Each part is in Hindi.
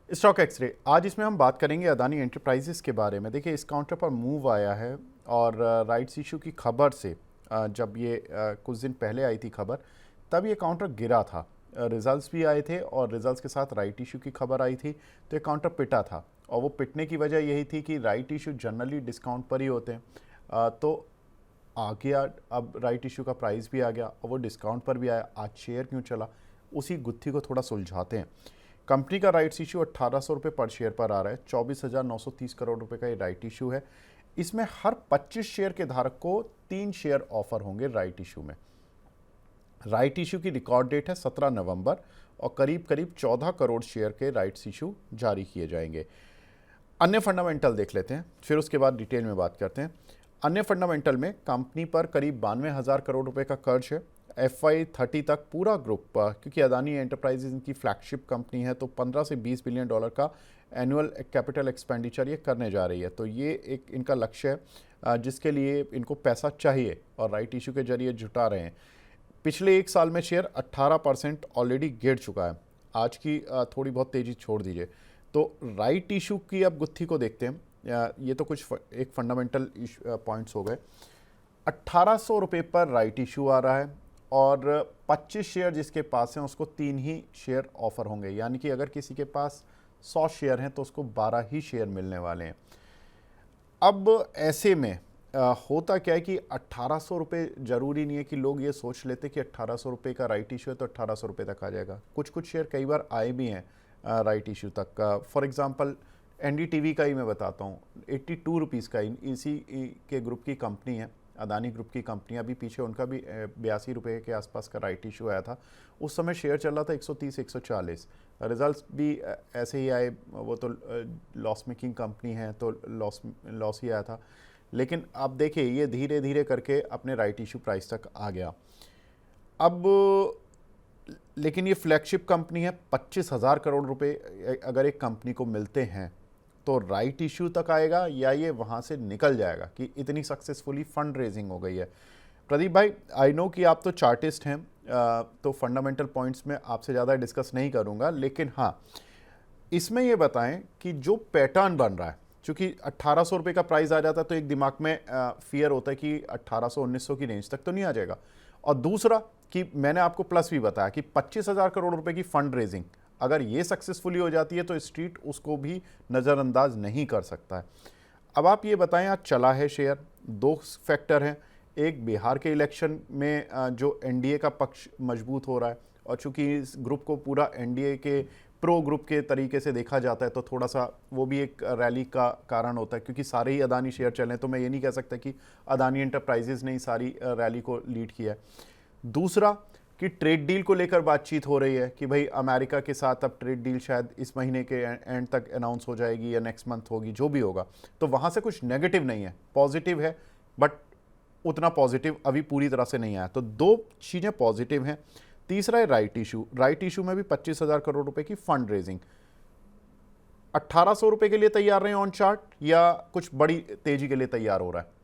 स्टॉक एक्सरे आज इसमें हम बात करेंगे अदानी एंटरप्राइजेस के बारे में। देखिए, इस काउंटर पर मूव आया है और राइट्स इशू की खबर से जब ये कुछ दिन पहले आई थी खबर, तब ये काउंटर गिरा था। रिजल्ट्स भी आए थे और रिजल्ट्स के साथ राइट इशू की खबर आई थी, तो ये काउंटर पिटा था। और वो पिटने की वजह यही थी कि राइट इशू जनरली डिस्काउंट पर ही होते हैं। तो आ गया, अब राइट इशू का प्राइस भी आ गया और वो डिस्काउंट पर भी आया। आज शेयर क्यों चला, उसी गुत्थी को थोड़ा सुलझाते हैं। कंपनी का राइट्स इशू 1800 रुपये पर शेयर पर आ रहा है। 24,930 करोड़ रुपए का ये राइट इशू है। इसमें हर 25 शेयर के धारक को 3 शेयर ऑफर होंगे राइट इशू में। राइट इशू की रिकॉर्ड डेट है 17 नवंबर और करीब करीब 14 करोड़ शेयर के राइट्स इशू जारी किए जाएंगे। अन्य फंडामेंटल देख लेते हैं, फिर उसके बाद डिटेल में बात करते हैं। अन्य फंडामेंटल में कंपनी पर करीब 92,000 करोड़ रुपए का कर्ज है। FY30 तक पूरा ग्रुप, क्योंकि अदानी एंटरप्राइजेज इनकी फ्लैगशिप कंपनी है, तो 15 से 20 बिलियन डॉलर का एनुअल कैपिटल एक्सपेंडिचर ये करने जा रही है। तो ये एक इनका लक्ष्य है जिसके लिए इनको पैसा चाहिए और राइट इशू के जरिए जुटा रहे हैं। पिछले एक साल में शेयर 18% ऑलरेडी गिर चुका है। आज की थोड़ी बहुत तेज़ी छोड़ दीजिए। तो राइट इशू की अब गुत्थी को देखते हैं। ये तो कुछ एक फंडामेंटल पॉइंट्स हो गए। 1800 रुपये पर राइट इशू आ रहा है और 25 शेयर जिसके पास हैं उसको 3 ही शेयर ऑफर होंगे, यानी कि अगर किसी के पास 100 शेयर हैं तो उसको 12 ही शेयर मिलने वाले हैं। अब ऐसे में होता क्या है कि 1800 रुपये, ज़रूरी नहीं है कि लोग ये सोच लेते कि 1800 रुपये का राइट इशू है तो 1800 रुपये तक आ जाएगा। कुछ कुछ शेयर कई बार आए भी हैं राइट इशू तक का। फॉर एग्जांपल NDTV का ही मैं बताता हूँ, 82 रुपीज़ का इसी के ग्रुप की कंपनी है, अदानी ग्रुप की कंपनी। अभी पीछे उनका भी 82 रुपये के आसपास का राइट इशू आया था। उस समय शेयर चल रहा था 130-140। रिजल्ट्स भी ऐसे ही आए। वो तो लॉस मेकिंग कंपनी है तो लॉस ही आया था। लेकिन अब देखिए, ये धीरे धीरे करके अपने राइट इशू प्राइस तक आ गया। अब लेकिन ये फ्लैगशिप कंपनी है, 25,000 करोड़ रुपए अगर एक कंपनी को मिलते हैं तो राइट इशू तक आएगा या ये वहाँ से निकल जाएगा कि इतनी सक्सेसफुली फंड रेजिंग हो गई है। प्रदीप भाई, आई नो कि आप तो चार्टिस्ट हैं, तो फंडामेंटल पॉइंट्स में आपसे ज़्यादा डिस्कस नहीं करूँगा, लेकिन हाँ, इसमें ये बताएं कि जो पैटर्न बन रहा है, चूँकि 1800 रुपये का प्राइस आ जाता है तो एक दिमाग में फियर होता है कि 1800-1900 की रेंज तक तो नहीं आ जाएगा। और दूसरा कि मैंने आपको प्लस भी बताया कि 25,000 करोड़ रुपए की फंड रेजिंग अगर ये सक्सेसफुली हो जाती है तो स्ट्रीट उसको भी नज़रअंदाज नहीं कर सकता है। अब आप ये बताएं, आज चला है शेयर, दो फैक्टर हैं। एक, बिहार के इलेक्शन में जो NDA का पक्ष मजबूत हो रहा है, और चूंकि इस ग्रुप को पूरा NDA के प्रो ग्रुप के तरीके से देखा जाता है तो थोड़ा सा वो भी एक रैली का कारण होता है, क्योंकि सारे ही अदानी शेयर चले तो मैं ये नहीं कह सकता कि अदानी एंटरप्राइजेज ने ही सारी रैली को लीड किया है। दूसरा कि ट्रेड डील को लेकर बातचीत हो रही है कि भाई अमेरिका के साथ अब ट्रेड डील शायद इस महीने के एंड तक अनाउंस हो जाएगी या नेक्स्ट मंथ होगी, जो भी होगा। तो वहाँ से कुछ नेगेटिव नहीं है, पॉजिटिव है, बट उतना पॉजिटिव अभी पूरी तरह से नहीं आया। तो दो चीज़ें पॉजिटिव हैं। तीसरा है राइट इशू। राइट इशू में भी 25,000 करोड़ रुपए की फंड रेजिंग। 1800 रुपये के लिए तैयार रहे ऑन चार्ट या कुछ बड़ी तेजी के लिए तैयार हो रहा है?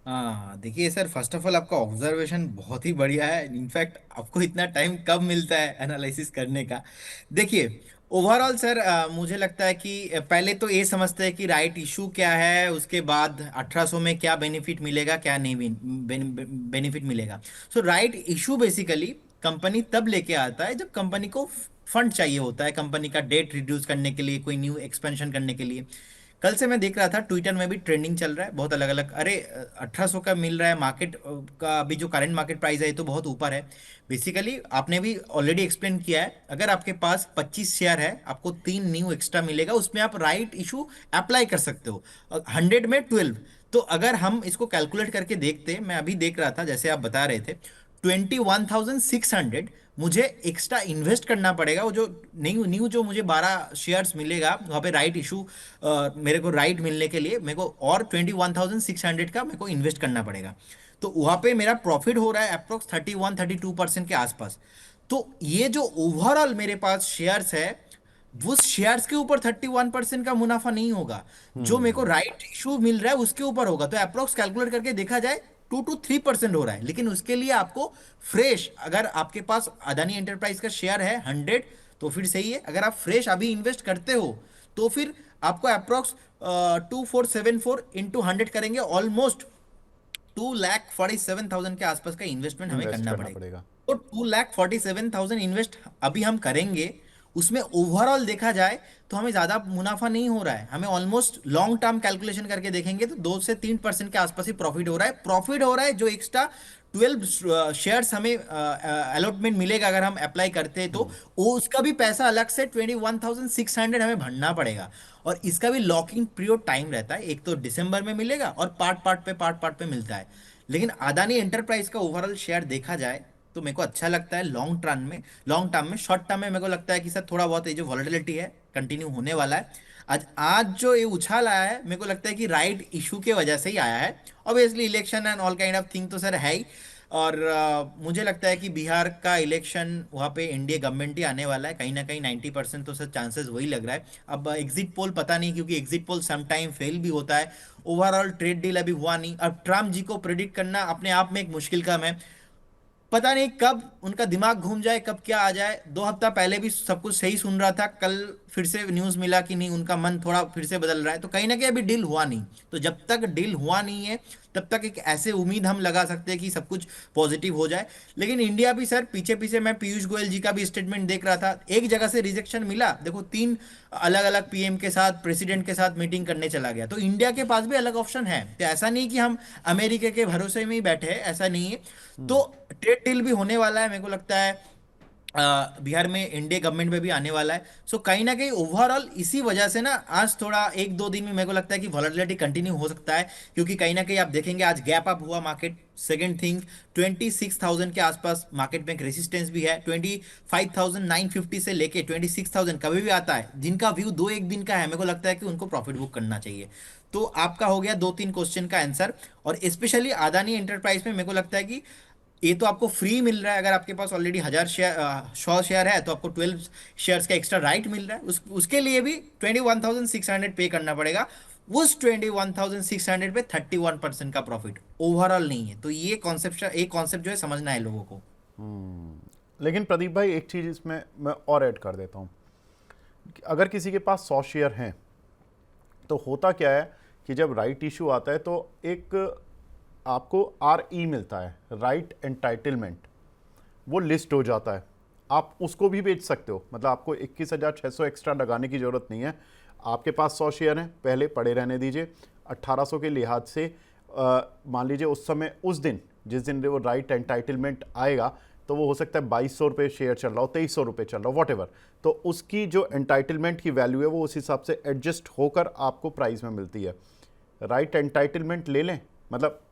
हाँ, देखिए सर, फर्स्ट ऑफ ऑल आपका ऑब्जर्वेशन बहुत ही बढ़िया है। इनफैक्ट आपको इतना टाइम कब मिलता है एनालिसिस करने का? देखिए, ओवरऑल सर, मुझे लगता है कि पहले तो ये समझते हैं कि राइट इशू क्या है, उसके बाद 1800 में क्या बेनिफिट मिलेगा, क्या नहीं बेनिफिट मिलेगा। सो राइट इशू बेसिकली कंपनी तब लेके आता है जब कंपनी को फंड चाहिए होता है, कंपनी का डेट रिड्यूस करने के लिए, कोई न्यू एक्सपेंशन करने के लिए। कल से मैं देख रहा था ट्विटर में भी ट्रेंडिंग चल रहा है बहुत अलग अलग। अरे, 1800 का मिल रहा है मार्केट का, अभी जो करंट मार्केट प्राइस है ये तो बहुत ऊपर है। बेसिकली आपने भी ऑलरेडी एक्सप्लेन किया है, अगर आपके पास 25 शेयर है आपको 3 न्यू एक्स्ट्रा मिलेगा, उसमें आप राइट इशू अप्लाई कर सकते हो। 100 में 12। तो अगर हम इसको कैलकुलेट करके देखते, मैं अभी देख रहा था जैसे आप बता रहे थे, 21,600 मुझे एक्स्ट्रा इन्वेस्ट करना पड़ेगा। वो जो न्यू न्यू जो मुझे 12 शेयर्स मिलेगा वहाँ पे राइट इशू, मेरे को राइट मिलने के लिए मेरे को और 21,600 का मेरे को इन्वेस्ट करना पड़ेगा। तो वहाँ पे मेरा प्रॉफिट हो रहा है अप्रोक्स 31-32% के आसपास। तो ये जो ओवरऑल मेरे पास शेयर्स है, वो शेयर्स के ऊपर 31% का मुनाफा नहीं होगा, जो मेरे को राइट इशू मिल रहा है उसके ऊपर होगा। तो अप्रोक्स कैलकुलेट करके देखा जाए 2 to 3% हो रहा है। लेकिन उसके लिए आपको फ्रेश, अगर आपके पास अदानी एंटरप्राइज का शेयर है 100, तो फिर सही है। अगर आप फ्रेश अभी इन्वेस्ट करते हो तो फिर आपको अप्रोक्स 2474 इंटू 100 करेंगे, ऑलमोस्ट 2,47,000 के आसपास का इन्वेस्टमेंट हमें इन्वेस्ट करना करना पड़ेगा। पड़ेगा। तो 2,47,000 इन्वेस्ट अभी हम करेंगे, उसमें ओवरऑल देखा जाए तो हमें ज्यादा मुनाफा नहीं हो रहा है। हमें ऑलमोस्ट लॉन्ग टर्म कैलकुलेशन करके देखेंगे तो 2 से 3% के आसपास ही प्रॉफिट हो रहा है। प्रॉफिट हो रहा है, जो एक्स्ट्रा 12 शेयर्स हमें अलॉटमेंट मिलेगा अगर हम अप्लाई करते हैं, तो वो उसका भी पैसा अलग से 21,600 हमें भरना पड़ेगा। और इसका भी लॉकिंग पीरियड टाइम रहता है, एक तो दिसंबर में मिलेगा और पार्ट पार्ट पे मिलता है। लेकिन अदानी एंटरप्राइज का ओवरऑल शेयर देखा जाए तो मेरे को अच्छा लगता है लॉन्ग टर्म में। शॉर्ट टर्म में मेरे को लगता है कि सर थोड़ा बहुत ये जो वॉलेटिलिटी है कंटिन्यू होने वाला है। आज आज जो ये उछाल आया है मेरे को लगता है कि राइट इशू के वजह से ही आया है। Obviously election and all kind of thing तो सर है ही। और मुझे लगता है कि बिहार का इलेक्शन वहाँ पे एनडीए गवर्नमेंट ही आने वाला है, कहीं ना कहीं 90% तो सर चांसेस वही लग रहा है। अब एग्जिट पोल पता नहीं, क्योंकि एग्जिट पोल समटाइम फेल भी होता है। ओवरऑल ट्रेड डील अभी हुआ नहीं। अब ट्रम्प जी को प्रिडिक्ट करना अपने आप में एक मुश्किल काम है। पता नहीं कब उनका दिमाग घूम जाए, कब क्या आ जाए। 2 हफ्ता पहले भी सब कुछ सही सुन रहा था, कल फिर से न्यूज मिला कि नहीं उनका मन थोड़ा फिर से बदल रहा है। तो कहीं ना कहीं अभी डील हुआ नहीं। तो जब तक डील हुआ नहीं है तब तक एक ऐसे उम्मीद हम लगा सकते हैं कि सब कुछ पॉजिटिव हो जाए। लेकिन इंडिया भी सर पीछे पीछे, मैं पीयूष गोयल जी का भी स्टेटमेंट देख रहा था, एक जगह से रिजेक्शन मिला, देखो 3 अलग अलग पीएम के साथ, प्रेसिडेंट के साथ मीटिंग करने चला गया। तो इंडिया के पास भी अलग ऑप्शन है। तो ऐसा नहीं कि हम अमेरिका के भरोसे में ही बैठे हैं, ऐसा नहीं है। तो ट्रेड डील भी होने वाला है, मेरे को लगता है बिहार में एनडीए गवर्नमेंट में भी आने वाला है। सो कहीं ना कहीं ओवरऑल इसी वजह से ना आज थोड़ा 1-2 दिन में मेरे को लगता है कि वॉलेटिलिटी कंटिन्यू हो सकता है। क्योंकि कहीं ना कहीं आप देखेंगे आज गैप अप हुआ मार्केट। सेकंड थिंग, 26,000 के आसपास मार्केट में एक रेसिस्टेंस भी है। 25,950 से लेके 26,000 कभी भी आता है। जिनका व्यू 2-1 दिन का है, मेरे को लगता है कि उनको प्रॉफिट बुक करना चाहिए। तो आपका हो गया 2-3 क्वेश्चन का आंसर। और स्पेशली अदानी एंटरप्राइज में मेरे को लगता है कि ये तो आपको फ्री मिल रहा है। अगर आपके पास ऑलरेडी 1,000 शेयर है तो आपको 12 शेयर्स का एक्स्ट्रा राइट मिल रहा है। उसके लिए भी 21,600 पे करना पड़ेगा। उस 21,600 पे 31% का प्रॉफिट ओवरऑल नहीं है। तो ये कॉन्सेप्ट जो है समझना है लोगों को। लेकिन प्रदीप भाई एक चीज़ इसमें मैं और ऐड कर देता हूँ कि अगर किसी के पास 100 शेयर हैं तो होता क्या है कि जब राइट इशू आता है तो एक आपको RE मिलता है, राइट एंटाइटलमेंट, वो लिस्ट हो जाता है। आप उसको भी बेच सकते हो, मतलब आपको 21,600 एक्स्ट्रा लगाने की ज़रूरत नहीं है। आपके पास 100 शेयर हैं, पहले पड़े रहने दीजिए। 1800 के लिहाज से मान लीजिए उस समय, उस दिन जिस दिन वो राइट एंटाइटलमेंट आएगा तो वो हो सकता है 2200 रुपये शेयर चल रहा हो, 2300 रुपये चल रहा हो, वॉट। तो उसकी जो एंटाइटलमेंट की वैल्यू है वो उस हिसाब से एडजस्ट होकर आपको प्राइस में मिलती है। राइट एंटाइटलमेंट ले लें, मतलब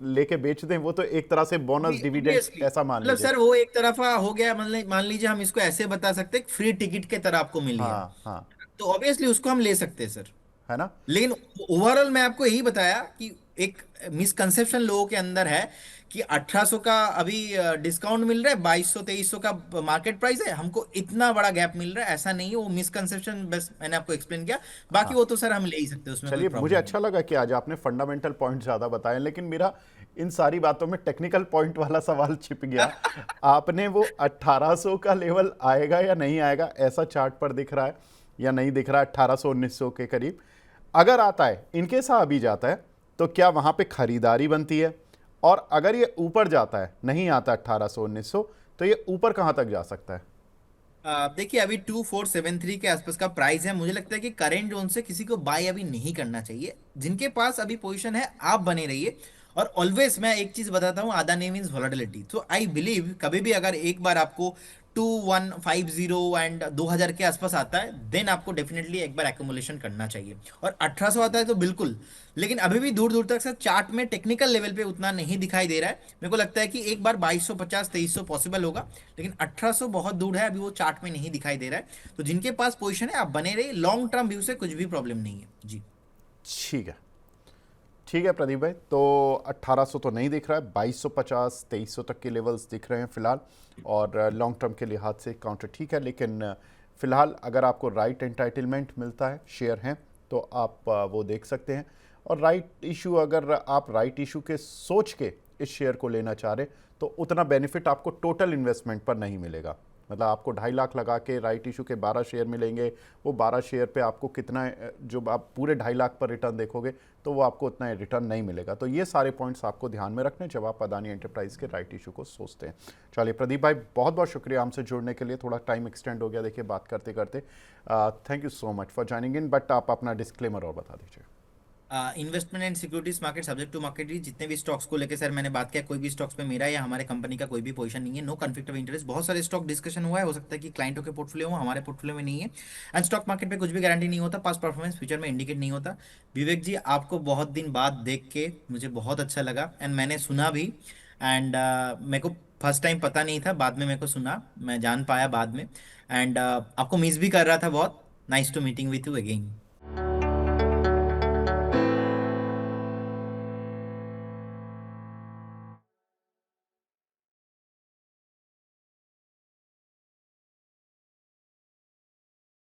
लेके बेच दें, वो तो एक तरह से बोनस डिविडेंड ऑब्वियसली ऐसा मान मतलब लीजिए। सर वो एक तरफा हो गया। मान लीजिए हम इसको ऐसे बता सकते हैं, फ्री टिकट के तरह आपको मिल गया। हाँ हाँ। तो ऑब्वियसली उसको हम ले सकते हैं सर। है ना। लेकिन ओवरऑल मैं आपको यही बताया कि एक मिसकंसेप्शन लोगों के अंदर है कि 1800 का अभी डिस्काउंट मिल रहा है, 2200-2300 का मार्केट प्राइस है, हमको इतना बड़ा गैप मिल रहा है। ऐसा नहीं है, वो मिसकंसेप्शन बस मैंने आपको एक्सप्लेन किया। बाकी हाँ वो तो सर हम ले ही सकते हैं, उसमें कोई चलिए, मुझे प्रॉब्लम नहीं। अच्छा लगा कि आज आपने फंडामेंटल पॉइंट ज़्यादा बताए, लेकिन मेरा इन सारी बातों में टेक्निकल पॉइंट वाला सवाल छिप गया। आपने वो 1800 का लेवल आएगा या नहीं आएगा, ऐसा चार्ट पर दिख रहा है या नहीं दिख रहा है, 1800-1900 के करीब अगर आता है, इनकेस आ भी जाता है तो क्या वहाँ पे खरीदारी बनती है? और अगर ये ऊपर जाता है, नहीं आता 1800-1900, तो ये ऊपर कहाँ तक जा सकता है? देखिए अभी 2473 के आसपास का प्राइस है। मुझे लगता है कि करेंट जोन से किसी को बाय अभी नहीं करना चाहिए। जिनके पास अभी पोजीशन है आप बने रहिए। और ऑलवेज मैं एक चीज बताता हूँ, आदा नेम इज वॉलेटिलिटी। तो आई बिलीव कभी भी अगर एक बार आपको 2150 एंड 2000 के आसपास आता है, देन आपको डेफिनेटली एक बार एक्यूमुलेशन करना चाहिए। और 1800 आता है तो बिल्कुल। लेकिन अभी भी दूर दूर तक सर चार्ट में टेक्निकल लेवल पे उतना नहीं दिखाई दे रहा है। मेरे को लगता है कि एक बार 2250-2300 पॉसिबल होगा। लेकिन 1800 बहुत दूर है, अभी वो चार्ट में नहीं दिखाई दे रहा है। तो जिनके पास पोजीशन है आप बने रहिए, लॉन्ग टर्म व्यू से कुछ भी प्रॉब्लम नहीं है जी। ठीक है। ठीक है प्रदीप भाई, तो 1800 तो नहीं दिख रहा है, 2250 2300 तक के लेवल्स दिख रहे हैं फिलहाल। और लॉन्ग टर्म के लिहाज से काउंटर ठीक है, लेकिन फिलहाल अगर आपको राइट एंटाइटलमेंट मिलता है, शेयर हैं, तो आप वो देख सकते हैं। और राइट इशू, अगर आप राइट इशू के सोच के इस शेयर को लेना चाह रहे तो उतना बेनिफिट आपको टोटल इन्वेस्टमेंट पर नहीं मिलेगा। मतलब आपको 2.5 लाख लगा के राइट इशू के 12 शेयर मिलेंगे, वो 12 शेयर पे आपको कितना, जो आप पूरे 2.5 लाख पर रिटर्न देखोगे तो वो आपको उतना रिटर्न नहीं मिलेगा। तो ये सारे पॉइंट्स आपको ध्यान में रखने जब आप अदानी एंटरप्राइज के राइट इशू को सोचते हैं। चलिए प्रदीप भाई, बहुत बहुत शुक्रिया हमसे जुड़ने के लिए, थोड़ा टाइम एक्सटेंड हो गया देखिए बात करते करते। Thank you so much for joining in, but आप अपना डिस्क्लेमर और बता दीजिए। Investment and securities market subject to market risk. जितने भी स्टॉक्स को लेकर सर मैंने बात किया, कोई भी स्टॉक्स पे मेरा या हमारे कंपनी का कोई भी पोजीशन नहीं है। No conflict of interest. बहुत सारे स्टॉक डिस्कशन हुआ है, हो सकता है कि क्लाइंटों के पोर्टफोलियो हो, हमारे पोर्टफोलियो में नहीं है। एंड स्टॉक मार्केट पे कुछ भी गारंटी नहीं होता, पास्ट परफॉर्मेंस फ्यूचर में इंडिकेट नहीं होता। विवेक जी, आपको बहुत दिन बाद देख के मुझे बहुत अच्छा लगा, एंड मैंने सुना भी। एंड मेरे को फर्स्ट टाइम पता नहीं था, बाद में मेरे को सुना, मैं जान पाया बाद में। एंड आपको मिस भी कर रहा था बहुत। Nice to meeting with you again.